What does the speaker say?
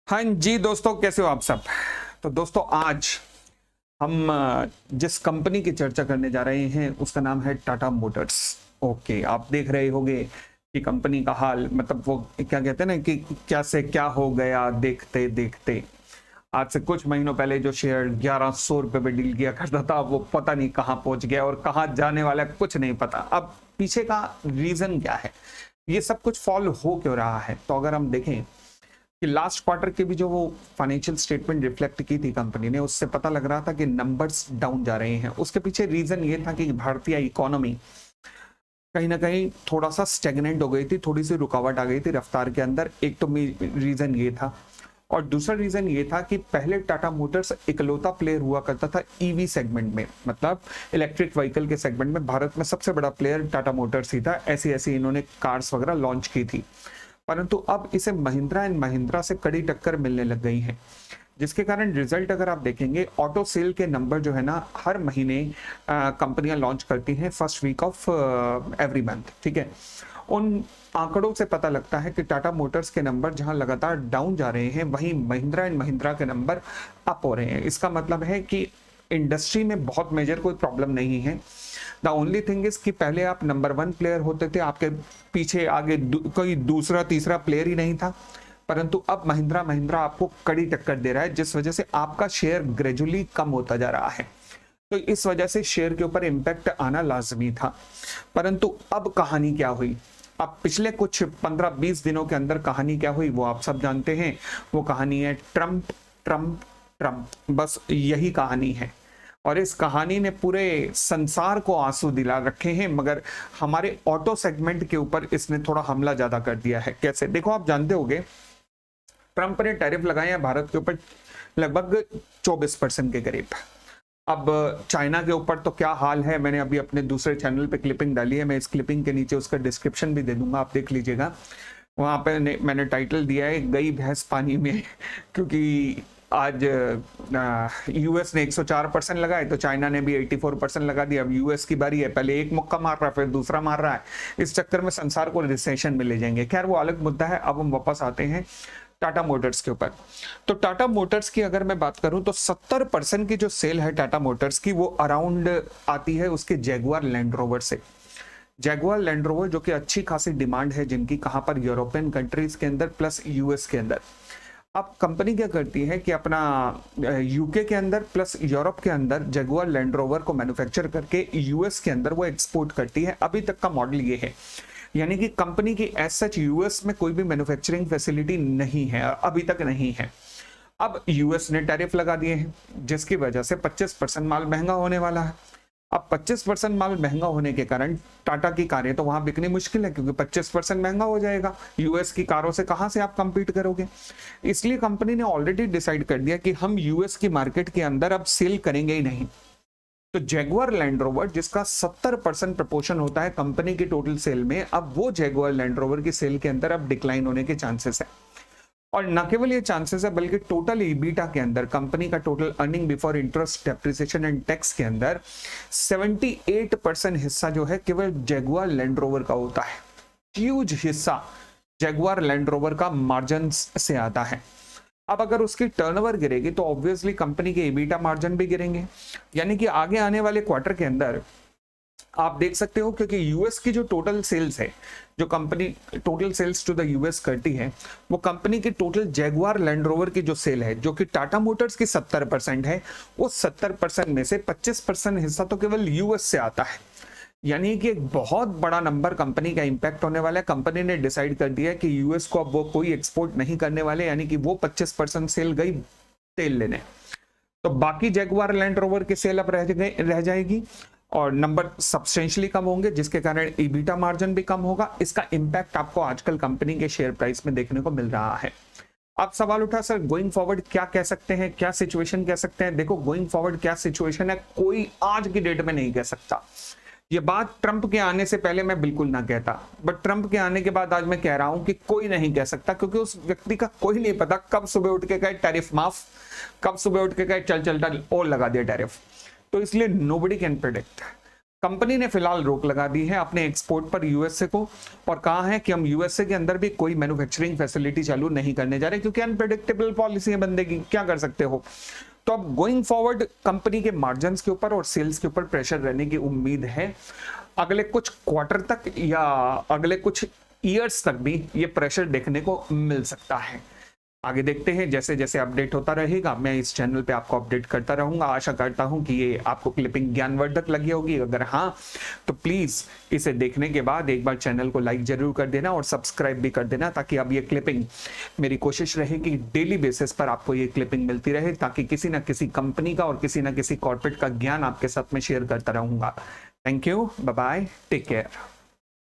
हाँ जी दोस्तों, कैसे हो आप सब। तो दोस्तों आज हम जिस कंपनी की चर्चा करने जा रहे हैं उसका नाम है टाटा मोटर्स। ओके, आप देख रहे होंगे कि कंपनी का हाल, मतलब वो क्या कहते हैं ना कि क्या से क्या हो गया देखते देखते। आज से कुछ महीनों पहले जो शेयर 1100 रुपए पे डील किया करता था वो पता नहीं कहाँ पहुंच गया और कहाँ जाने वाला है, कुछ नहीं पता। अब पीछे का रीजन क्या है, ये सब कुछ फॉल हो क्यों रहा है। तो अगर हम देखें कि लास्ट क्वार्टर के भी जो वो फाइनेंशियल स्टेटमेंट रिफ्लेक्ट की थी कंपनी ने, उससे पता लग रहा था कि नंबर्स डाउन जा रहे हैं। उसके पीछे रीजन ये था कि भारतीय इकोनॉमी कहीं ना कहीं थोड़ा सा स्टेगनेंट हो गई थी, थोड़ी सी रुकावट आ गई थी रफ्तार के अंदर। एक तो रीजन ये था, और दूसरा रीजन ये था कि पहले टाटा मोटर्स इकलौता प्लेयर हुआ करता था ईवी सेगमेंट में, मतलब इलेक्ट्रिक व्हीकल के सेगमेंट में भारत में सबसे बड़ा प्लेयर टाटा मोटर्स ही था। ऐसी ऐसी इन्होंने कार्स वगैरह लॉन्च की थी, परंतु अब इसे महिंद्रा एंड महिंद्रा से कड़ी टक्कर मिलने लग गई है, जिसके कारण रिजल्ट अगर आप देखेंगे, ऑटो सेल के नंबर जो है ना हर महीने कंपनियां लॉन्च करती हैं first week of every month, ठीक है। उन आंकड़ों से पता लगता है कि टाटा मोटर्स के नंबर जहां लगातार डाउन जा रहे हैं, वहीं महिंद्रा एंड महिंद्रा के नंबर अप हो रहे हैं। इसका मतलब है कि इंडस्ट्री में बहुत मेजर कोई प्रॉब्लम नहीं है। द ओनली थिंग इज कि पहले आप नंबर 1 प्लेयर होते थे, आपके पीछे आगे कोई दूसरा तीसरा प्लेयर ही नहीं था, परंतु अब महिंद्रा महिंद्रा आपको कड़ी टक्कर दे रहा है, जिस वजह से आपका शेयर ग्रेजुअली कम होता जा रहा है। तो इस वजह से शेयर के ऊपर इम्पैक्ट आना लाजमी था। परंतु अब कहानी क्या हुई, अब पिछले कुछ 15-20 दिनों के अंदर कहानी क्या हुई वो आप सब जानते हैं। वो कहानी है ट्रंप ट्रंप ट्रंप, बस यही कहानी है। और इस कहानी ने पूरे संसार को आंसू दिला रखे हैं, मगर हमारे ऑटो सेगमेंट के ऊपर इसने थोड़ा हमला ज्यादा कर दिया है। कैसे, देखो आप जानते होंगे ट्रंप ने टैरिफ लगाए हैं भारत के ऊपर लगभग 24% के करीब। अब चाइना के ऊपर तो क्या हाल है, मैंने अभी अपने दूसरे चैनल पे क्लिपिंग डाली है, मैं इस क्लिपिंग के नीचे उसका डिस्क्रिप्शन भी दे दूंगा, आप देख लीजिएगा। वहां पे मैंने टाइटल दिया है गई भैंस पानी में क्योंकि आज यूएस ने 104% लगाए तो चाइना ने भी 84% लगा दिया। अब यूएस की बारी है, पहले एक मुक्का मार रहा है फिर दूसरा मार रहा है, इस चक्कर में संसार को रिसेशन में ले जाएंगे। खैर वो अलग मुद्दा है। अब हम वापस आते हैं टाटा मोटर्स के ऊपर। तो टाटा मोटर्स की अगर मैं बात करूं तो 70% की जो सेल है टाटा मोटर्स की वो अराउंड आती है उसके जैगुआर लैंड रोवर से। जैगुआर लैंड रोवर जो कि अच्छी खासी डिमांड है जिनकी, कहां पर, यूरोपियन कंट्रीज के अंदर प्लस यूएस के अंदर। अब कंपनी क्या करती है कि अपना यूके के अंदर प्लस यूरोप के अंदर जैगुआर लैंड रोवर को मैन्युफैक्चर करके यूएस के अंदर वो एक्सपोर्ट करती है। अभी तक का मॉडल ये है, यानी कि कंपनी की एज सच यूएस में कोई भी मैन्युफैक्चरिंग फैसिलिटी नहीं है, अभी तक नहीं है। अब यूएस ने टैरिफ लगा दिए हैं जिसकी वजह से 25% माल महंगा होने वाला है। अब 25% माल महंगा होने के कारण टाटा की कारें तो वहां बिकनी मुश्किल है, क्योंकि 25% महंगा हो जाएगा। यूएस की कारों से कहां से आप कंपीट करोगे। इसलिए कंपनी ने ऑलरेडी डिसाइड कर दिया कि हम यूएस की मार्केट के अंदर अब सेल करेंगे ही नहीं। तो जैगुआर लैंड रोवर जिसका 70% प्रपोर्शन होता है कंपनी की टोटल सेल में, अब वो जैगुआर लैंड रोवर की सेल के अंदर अब डिक्लाइन होने के चांसेस है। और न केवल ये चांसेस है बल्कि टोटल ईबीटा के अंदर, कंपनी का total earning before interest depreciation and tax के अंदर 78% हिस्सा जो है केवल जैगुआर लैंड रोवर का होता है। ह्यूज हिस्सा जैगुआर लैंड रोवर का मार्जिन से आता है। अब अगर उसकी टर्नओवर गिरेगी तो ऑब्वियसली कंपनी के ईबीटा मार्जिन भी गिरेंगे। यानी कि आगे आने वाले क्वार्टर के अंदर आप देख सकते हो, क्योंकि यूएस की जो टोटल सेल्स है, जो company total sales to the US करती है, वो कंपनी की टोटल जैगुआर लैंड रोवर की जो सेल है, जो कि टाटा मोटर्स की 70% है, वो 70% में से 25% हिस्सा तो केवल यूएस से आता है। यानी कि एक बहुत बड़ा नंबर कंपनी का इंपैक्ट होने वाला है। कंपनी ने डिसाइड कर दिया कि यूएस को अब वो कोई एक्सपोर्ट नहीं करने वाले, यानी कि वो 25% सेल गई तेल लेने। तो बाकी जैगुआर लैंड रोवर की सेल अब रह जाएगी और नंबर सब्सटेंशियली कम होंगे, जिसके कारण ईबीटा मार्जिन भी कम होगा। इसका इंपैक्ट आपको आजकल कंपनी के शेयर प्राइस में देखने को मिल रहा है। अब सवाल उठा, सर गोइंग फॉरवर्ड क्या कह सकते हैं, क्या सिचुएशन कह सकते हैं। देखो गोइंग फॉरवर्ड क्या सिचुएशन है कोई आज की डेट में नहीं कह सकता। ये बात ट्रंप के आने से पहले मैं बिल्कुल ना कहता, बट ट्रंप के आने के बाद आज मैं कह रहा हूं कि कोई नहीं कह सकता, क्योंकि उस व्यक्ति का कोई नहीं पता कब सुबह उठ के कहे टैरिफ माफ, कब सुबह उठ के कहे चल चल और लगा दिया टैरिफ। तो इसलिए नोबडी कैन प्रेडिक्ट। कंपनी ने फिलहाल रोक लगा दी है अपने एक्सपोर्ट पर यूएसए को, और कहा है कि हम यूएसए के अंदर भी कोई मैन्युफैक्चरिंग फैसिलिटी चालू नहीं करने जा रहे, क्योंकि अनप्रेडिक्टेबल पॉलिसी है बंदे की, क्या कर सकते हो। तो अब गोइंग फॉरवर्ड कंपनी के मार्जिन्स के ऊपर और सेल्स के ऊपर प्रेशर रहने की उम्मीद है। अगले कुछ क्वार्टर तक या अगले कुछ ईयर्स तक भी ये प्रेशर देखने को मिल सकता है। आगे देखते हैं, जैसे जैसे अपडेट होता रहेगा मैं इस चैनल पे आपको अपडेट करता रहूंगा। आशा करता हूं कि ये आपको क्लिपिंग ज्ञानवर्धक लगी होगी। अगर हाँ तो प्लीज इसे देखने के बाद एक बार चैनल को लाइक जरूर कर देना और सब्सक्राइब भी कर देना, ताकि अब ये क्लिपिंग, मेरी कोशिश रहे कि डेली बेसिस पर आपको ये क्लिपिंग मिलती रहे, ताकि किसी ना किसी कंपनी का और किसी ना किसी कॉर्पोरेट का ज्ञान आपके साथ में शेयर करता रहूंगा। Thank you, bye bye, take care.